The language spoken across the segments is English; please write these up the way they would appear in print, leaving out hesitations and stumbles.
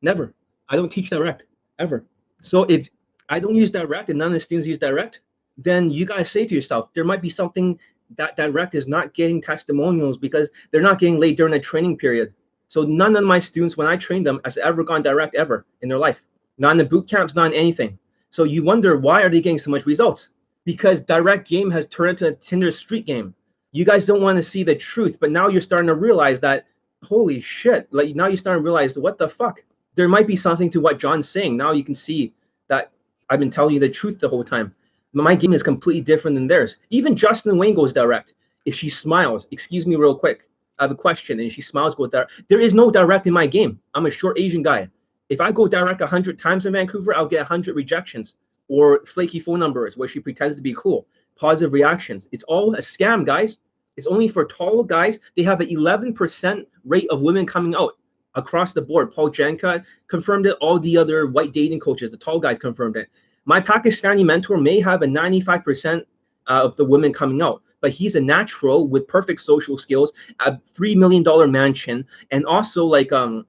Never. I don't teach direct ever. So if I don't use direct and none of the students use direct, then you guys say to yourself, there might be something that direct is not getting testimonials because they're not getting laid during the training period. So none of my students, when I train them, has ever gone direct ever in their life. Not in the boot camps, not in anything. So you wonder, why are they getting so much results? Because direct game has turned into a Tinder street game. You guys don't want to see the truth, but now you're starting to realize that, holy shit, like now you're starting to realize, what the fuck? There might be something to what John's saying. Now you can see that I've been telling you the truth the whole time. My game is completely different than theirs. Even Justin Wayne goes direct. If she smiles, excuse me real quick, I have a question, and she smiles, goes direct. There is no direct in my game. I'm a short Asian guy. If I go direct 100 times in Vancouver, I'll get 100 rejections or flaky phone numbers where she pretends to be cool. Positive reactions. It's all a scam, guys. It's only for tall guys. They have an 11% rate of women coming out across the board. Paul Janka confirmed it. All the other white dating coaches, the tall guys, confirmed it. My Pakistani mentor may have a 95% of the women coming out, but he's a natural with perfect social skills, a $3 million mansion, and also like a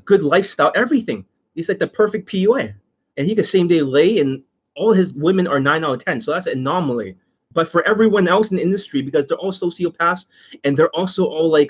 good lifestyle, everything. He's like the perfect PUA, and he could same day lay, and all his women are 9 out of 10. So that's an anomaly. But for everyone else in the industry, because they're all sociopaths and they're also all like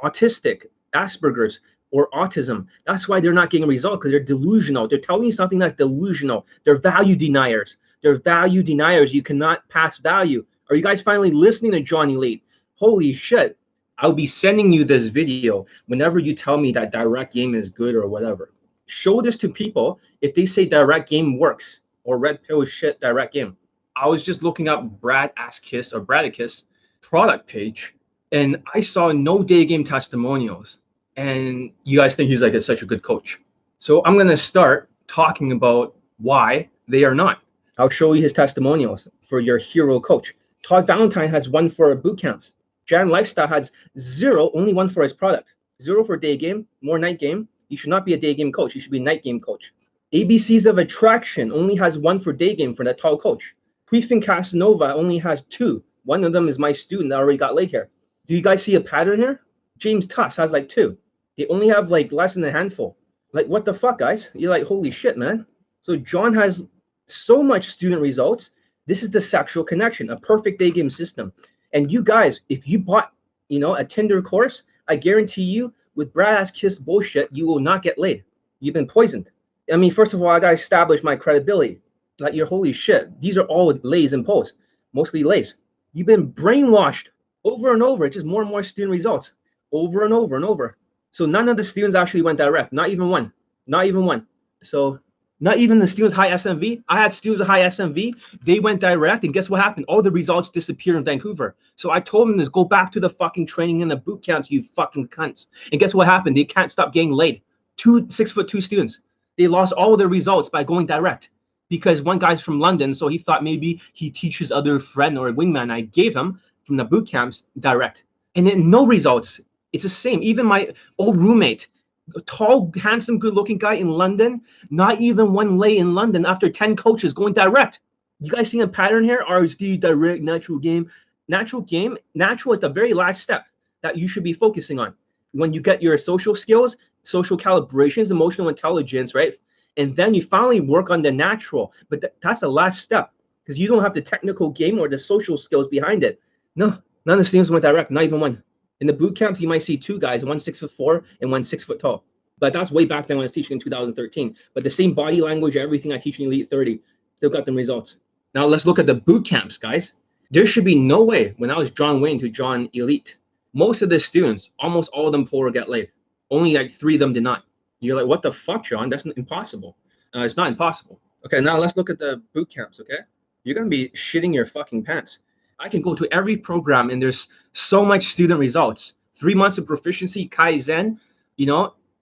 autistic, Asperger's, or autism. That's why they're not getting results, because they're delusional. They're telling you something that's delusional. They're value deniers. They're value deniers. You cannot pass value. Are you guys finally listening to Johnny Elite? Holy shit. I'll be sending you this video whenever you tell me that direct game is good or whatever. Show this to people if they say direct game works or red pill shit direct game. I was just looking up Brad Askis or Bradicus product page, and I saw no day game testimonials. And you guys think he's like such a good coach. So I'm going to start talking about why they are not. I'll show you his testimonials for your hero coach. Todd Valentine has one for boot camps. Jan Lifestyle has 0, only one for his product. 0 for day game, more night game. You should not be a day game coach. You should be a night game coach. ABCs of Attraction only has 1 for day game for that tall coach. Prefin Casanova only has 2. One of them is my student that already got laid here. Do you guys see a pattern here? James Tuss has like 2. They only have like less than a handful. Like, what the fuck, guys? You're like, holy shit, man. So John has so much student results. This is the sexual connection, a perfect day game system. And you guys, if you bought, a Tinder course, I guarantee you, with Brad ass kiss bullshit, you will not get laid. You've been poisoned. I mean, first of all, I gotta establish my credibility. Like, you're holy shit. These are all lays and posts, mostly lays. You've been brainwashed over and over. It's just more and more student results, over and over and over. So none of the students actually went direct. Not even one. Not even one. So not even the students high SMV. I had students with high SMV. They went direct, and guess what happened? All the results disappeared in Vancouver. So I told them to go back to the fucking training in the boot camps, you fucking cunts. And guess what happened? They can't stop getting laid. 2 6'2" students. They lost all of their results by going direct. Because one guy's from London, so he thought maybe he teaches other friend or a wingman I gave him from the boot camps direct. And then no results. It's the same. Even my old roommate, a tall, handsome, good-looking guy in London, not even one lay in London after 10 coaches going direct. You guys seeing a pattern here? RSD, direct, natural game. Natural game, natural is the very last step that you should be focusing on. When you get your social skills, social calibrations, emotional intelligence, right? And then you finally work on the natural. But that's the last step, because you don't have the technical game or the social skills behind it. No, none of the students went direct, not even one. In the boot camps, you might see 2 guys, one 6'4" and one 6 foot tall. But that's way back then when I was teaching in 2013. But the same body language, everything I teach in Elite 30, still got them results. Now let's look at the boot camps, guys. There should be no way when I was John Wayne to John Elite, most of the students, almost all of them pull or get laid. Only like 3 of them did not. You're like, what the fuck, John? That's impossible. It's not impossible. Okay, now let's look at the boot camps, okay? You're going to be shitting your fucking pants. I can go to every program and there's so much student results. 3 months of proficiency, Kaizen,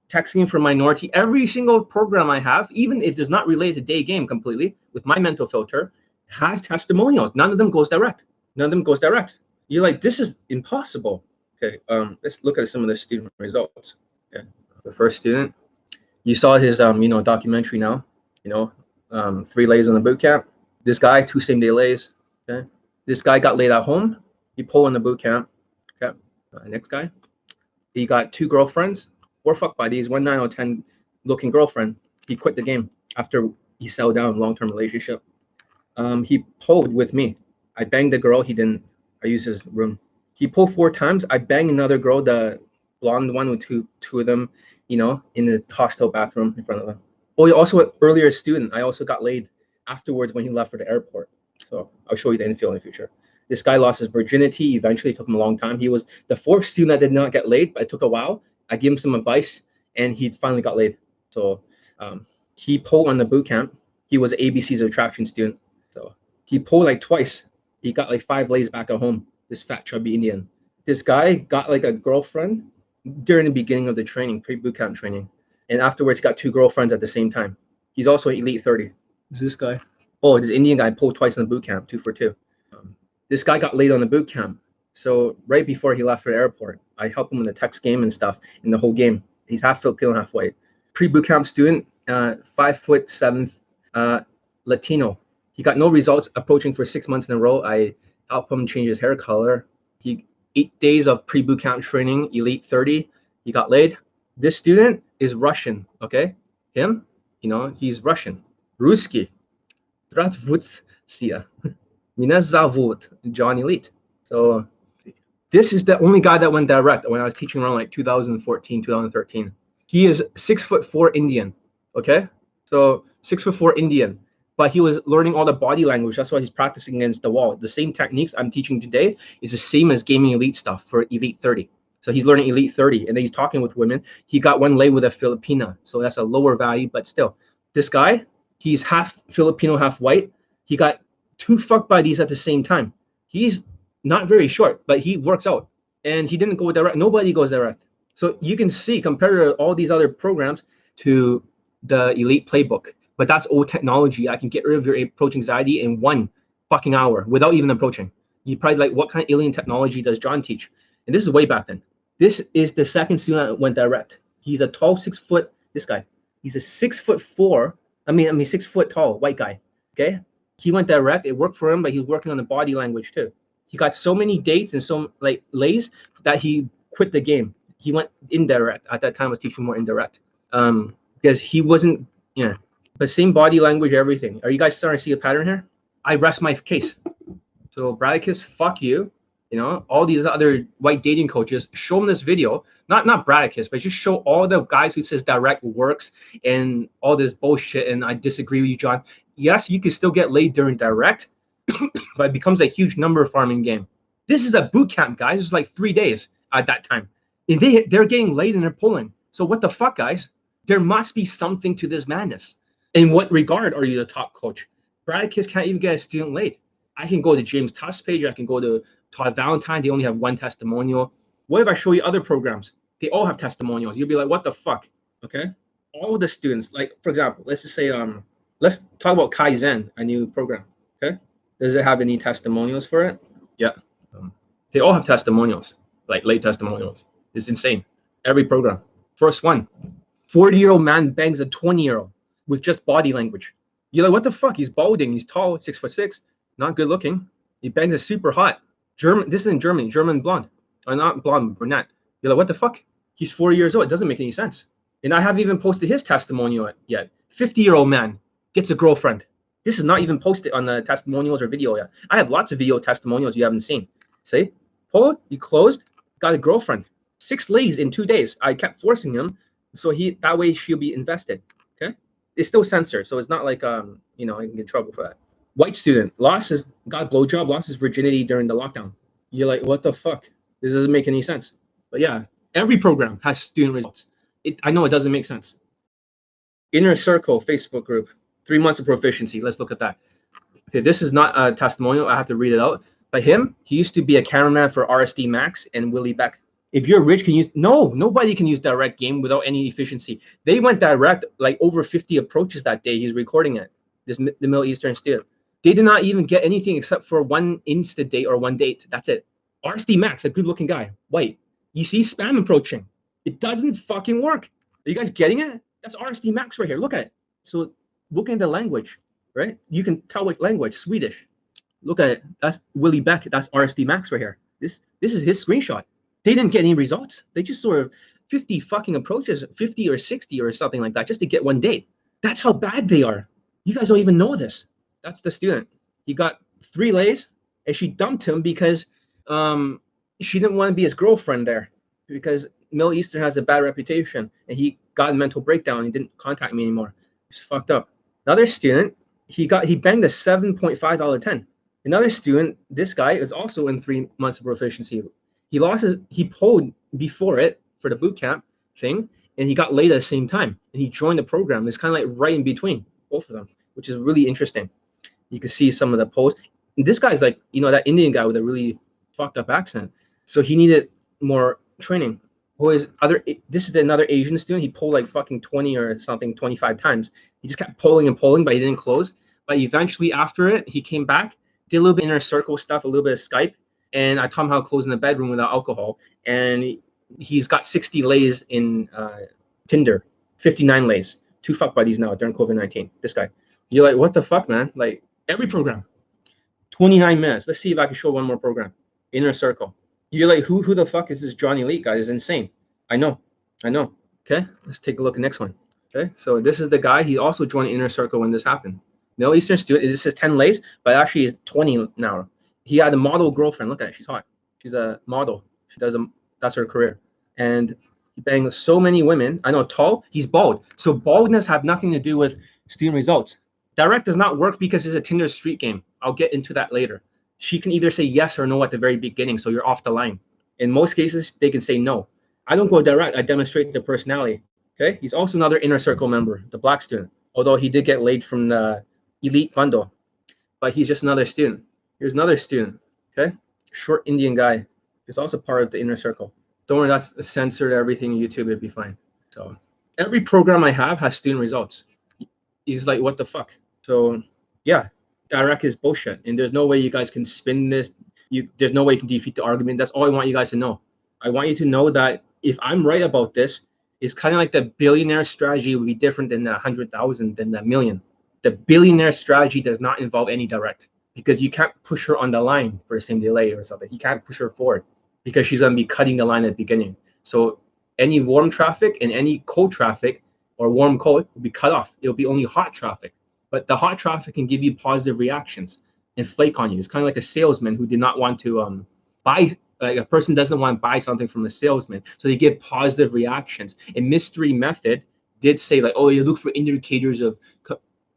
texting for minority. Every single program I have, even if it's not related to day game completely, with my mental filter, has testimonials. None of them goes direct. None of them goes direct. You're like, this is impossible. Okay, let's look at some of the student results. Okay, the first student, you saw his documentary now. 3 lays on the boot camp. This guy, 2 same-day lays. Okay. This guy got laid at home. He pulled in the boot camp. Okay. Next guy. He got 2 girlfriends. 4 fuck buddies, 1 9 out of 10 looking girlfriend. He quit the game after he settled down long-term relationship. He pulled with me. I banged the girl. He didn't. I used his room. He pulled 4 times. I banged another girl, the blonde one with two of them, you know, in the hostel bathroom in front of them. Oh, also an earlier student. I also got laid afterwards when he left for the airport. So I'll show you the infill in the future. This guy lost his virginity. Eventually, it took him a long time. He was the 4th student that did not get laid, but it took a while. I gave him some advice, and he finally got laid. So he pulled on the boot camp. He was ABC's attraction student. So he pulled like twice. He got like 5 lays back at home. This fat chubby Indian. This guy got like a girlfriend during the beginning of the training, pre-boot camp training, and afterwards got 2 girlfriends at the same time. He's also elite 30. Is this guy? Oh, this Indian guy pulled twice in the boot camp, 2 for 2. This guy got laid on the boot camp. So right before he left for the airport, I helped him in the text game and stuff in the whole game. He's half Filipino, half white. Pre-boot camp student, 5'7", Latino. He got no results approaching for 6 months in a row. I helped him change his hair color. He 8 days of pre-boot camp training, elite 30. He got laid. This student is Russian, okay? Him, you know, he's Russian. Ruski. Здравствуйте. Меня зовут John Elite. So this is the only guy that went direct when I was teaching around like 2014, 2013. He is 6'4" Indian, okay? So 6'4" Indian, but he was learning all the body language. That's why he's practicing against the wall. The same techniques I'm teaching today is the same as gaming elite stuff for elite 30. So he's learning elite 30, and then he's talking with women. He got 1 lay with a Filipina, so that's a lower value, but still. This guy, he's half Filipino, half white. He got 2 fuck buddies at the same time. He's not very short, but he works out, and he didn't go direct. Nobody goes direct. So you can see, compared to all these other programs, to the elite playbook. But that's old technology. I can get rid of your approach anxiety in 1 fucking hour without even approaching. You probably like, what kind of alien technology does John teach? And this is way back then. This is the 2nd student that went direct. He's a tall 6 foot. This guy. He's a 6'4". I mean 6 foot tall white guy. Okay. He went direct. It worked for him, but he was working on the body language too. He got so many dates and so like lays that he quit the game. He went indirect. At that time, I was teaching more indirect because he wasn't, you know, but same body language, everything. Are you guys starting to see a pattern here? I rest my case. So Bradicus, fuck you. You know, all these other white dating coaches, show them this video. Not Bradicus, but just show all the guys who says direct works and all this bullshit. And I disagree with you, John. Yes, you can still get laid during direct, but it becomes a huge number farming game. This is a boot camp, guys. It's like 3 days at that time. And they're getting laid and they're pulling. So what the fuck, guys? There must be something to this madness. In what regard are you the top coach? Bradicus can't even get a student laid. I can go to James Tuft's page. I can go to Todd Valentine. They only have 1 testimonial. What if I show you other programs? They all have testimonials. You'll be like, what the fuck? Okay. All the students, like, for example, let's just say, let's talk about Kaizen, a new program. Okay. Does it have any testimonials for it? Yeah. They all have testimonials, like late testimonials. It's insane. Every program. First one, 40-year-old man bangs a 20-year-old with just body language. You're like, what the fuck? He's balding. He's tall, 6'6", not good looking. He bangs a super hot German. This is in Germany, German blonde, or not blonde, brunette. You're like, what the fuck? He's 40 years old. It doesn't make any sense. And I haven't even posted his testimonial yet. 50-year-old man gets a girlfriend. This is not even posted on the testimonials or video yet. I have lots of video testimonials you haven't seen. See, pull, he closed, got a girlfriend. 6 ladies in 2 days. I kept forcing him, so that way she'll be invested. Okay, it's still censored, so it's not like you know, I can get in trouble for that. White student got a blowjob, lost his virginity during the lockdown. You're like, what the fuck? This doesn't make any sense. But yeah, every program has student results. I know it doesn't make sense. Inner Circle Facebook group, 3 months of proficiency. Let's look at that. Okay, this is not a testimonial. I have to read it out. But he used to be a cameraman for RSD Max and Willie Beck. If you're rich, nobody can use direct game without any efficiency. They went direct, like over 50 approaches that day. He's recording it. The Middle Eastern student. They did not even get anything except for 1 Insta date or 1 date. That's it. RSD Max, a good looking guy, white. You see spam approaching. It doesn't fucking work. Are you guys getting it? That's RSD Max right here. Look at it. So look at the language, right? You can tell what language, Swedish. Look at it. That's Willie Beck. That's RSD Max right here. This is his screenshot. They didn't get any results. They just sort of 50 fucking approaches, 50 or 60 or something like that, just to get one date. That's how bad they are. You guys don't even know this. That's the student. He got 3 lays, and she dumped him because she didn't want to be his girlfriend there, because Middle Eastern has a bad reputation, and he got a mental breakdown. He didn't contact me anymore. It's fucked up. Another student, he banged a 7.5 out of 10. Another student, this guy is also in 3 months of proficiency. He pulled before it for the boot camp thing, and he got laid at the same time, and he joined the program. It's kind of like right in between both of them, which is really interesting. You can see some of the posts. And this guy's like, that Indian guy with a really fucked up accent. So he needed more training. This is another Asian student. He pulled like fucking 20 or something, 25 times. He just kept pulling and pulling, but he didn't close. But eventually after it, he came back, did a little bit inner circle stuff, a little bit of Skype, and I taught him how to close in the bedroom without alcohol. And he's got 60 lays in Tinder, 59 lays. 2 fuck buddies now during COVID-19. This guy. You're like, what the fuck, man? Like, every program. 29 minutes. Let's see if I can show one more program. Inner circle. You're like, who the fuck is this Johnny Elite guy? It's insane. I know. Okay, let's take a look at the next one. Okay, so this is the guy. He also joined Inner Circle when this happened. Middle Eastern student. This is 10 lays, but actually is 20 now. He had a model girlfriend. Look at it. She's hot. She's a model. That's her career. And he banged so many women. I know, tall. He's bald. So baldness have nothing to do with student results. Direct does not work because it's a Tinder street game. I'll get into that later. She can either say yes or no at the very beginning, so you're off the line. In most cases, they can say no. I don't go direct. I demonstrate the personality. Okay. He's also another Inner Circle member, the black student, although he did get laid from the elite bundle, but he's just another student. Here's another student. Okay. Short Indian guy. He's also part of the Inner Circle. Don't worry, that's censored everything on YouTube. It'd be fine. So every program I have has student results. He's like, what the fuck? So yeah, direct is bullshit, and there's no way you guys can spin this. There's no way you can defeat the argument. That's all I want you guys to know. I want you to know that if I'm right about this, it's kind of like the billionaire strategy would be different than the 100,000 than the million. The billionaire strategy does not involve any direct, because you can't push her on the line for the same delay or something. You can't push her forward because she's going to be cutting the line at the beginning. So any warm traffic and any cold traffic or warm cold will be cut off. It'll be only hot traffic. But the hot traffic can give you positive reactions and flake on you. It's kind of like a salesman who did not want to buy. Like a person doesn't want to buy something from a salesman, so they give positive reactions. And Mystery Method did say like, oh, you look for indicators of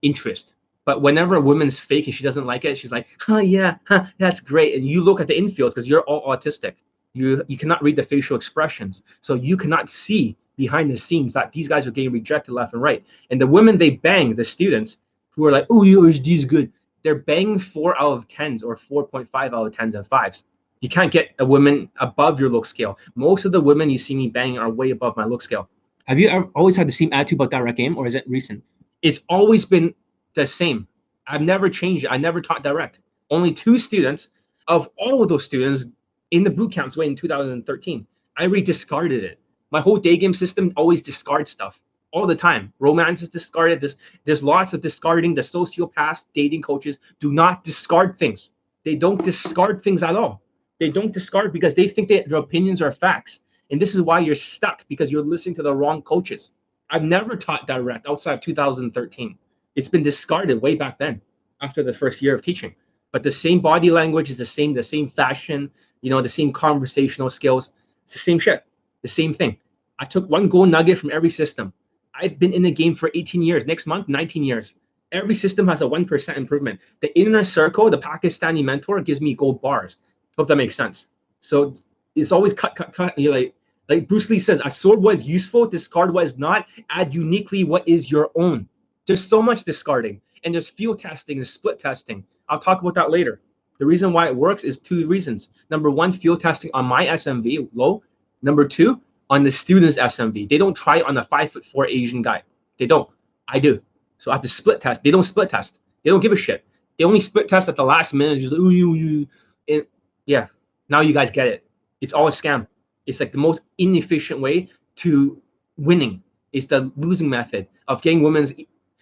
interest. But whenever a woman's fake and she doesn't like it, she's like, yeah, that's great. And you look at the infields because you're all autistic. You cannot read the facial expressions, so you cannot see behind the scenes that these guys are getting rejected left and right. And the women they bang, the students who are like, oh, yours is good, they're banging 4 out of 10s or 4.5 out of 10s and 5s. You can't get a woman above your look scale. Most of the women you see me banging are way above my look scale. Have you always had the same attitude about direct game, or is it recent? It's always been the same. I've never changed it. I never taught direct. Only 2 students of all of those students in the boot camps in 2013. I already discarded it. My whole day game system always discards stuff all the time. Romance is discarded. There's lots of discarding. The sociopaths, dating coaches do not discard things. They don't discard things at all. They don't discard because they think that their opinions are facts. And this is why you're stuck, because you're listening to the wrong coaches. I've never taught direct outside of 2013. It's been discarded way back then after the first year of teaching. But the same body language is the same fashion, the same conversational skills. It's the same shit, the same thing. I took one gold nugget from every system. I've been in the game for 18 years. Next month, 19 years. Every system has a 1% improvement. The Inner Circle, the Pakistani mentor, gives me gold bars. Hope that makes sense. So it's always cut. You're like Bruce Lee says, a sword what is useful, discard what is not, add uniquely what is your own. There's so much discarding, and there's field testing and split testing. I'll talk about that later. The reason why it works is 2 reasons. Number 1, field testing on my SMV, low. Number 2, on the student's SMV. They don't try it on a 5'4" Asian guy. They don't. I do. So I have to split test. They don't split test. They don't give a shit. They only split test at the last minute. Just like, yeah, now you guys get it. It's all a scam. It's like the most inefficient way to winning. It's the losing method of getting women's.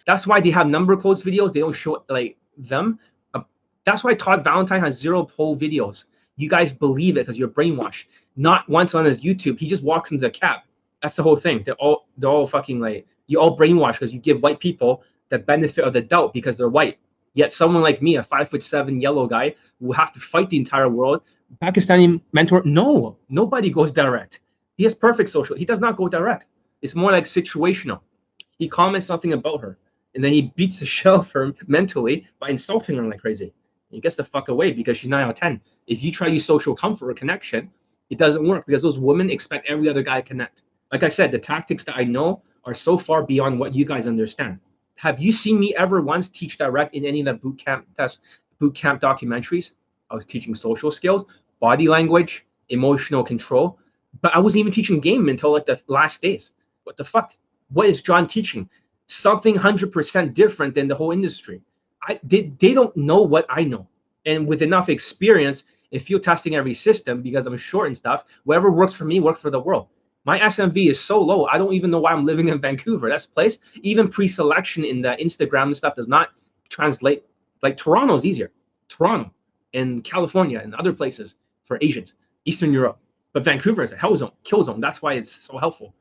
That's why they have number close videos. They don't show like them. That's why Todd Valentine has 0 poll videos. You guys believe it because you're brainwashed. Not once on his YouTube. He just walks into the cab. That's the whole thing. They're all fucking like, you all brainwashed because you give white people the benefit of the doubt because they're white. Yet someone like me, a 5'7" yellow guy, will have to fight the entire world. Pakistani mentor, no, nobody goes direct. He has perfect social. He does not go direct. It's more like situational. He comments something about her, and then he beats the shell of her mentally by insulting her like crazy. He gets the fuck away because she's 9 out of 10. If you try to use social comfort or connection, it doesn't work because those women expect every other guy to connect. Like I said, the tactics that I know are so far beyond what you guys understand. Have you seen me ever once teach direct in any of the boot camp documentaries? I was teaching social skills, body language, emotional control, but I wasn't even teaching game until like the last days. What the fuck? What is John teaching? Something 100% different than the whole industry. They don't know what I know, and with enough experience in field testing every system, because I'm short and stuff, whatever works for me works for the world. My SMV is so low, I don't even know why I'm living in Vancouver. That's place. Even pre-selection in the Instagram and stuff does not translate. Like Toronto's easier. Toronto and California and other places for Asians, Eastern Europe. But Vancouver is a hell zone, kill zone. That's why it's so helpful.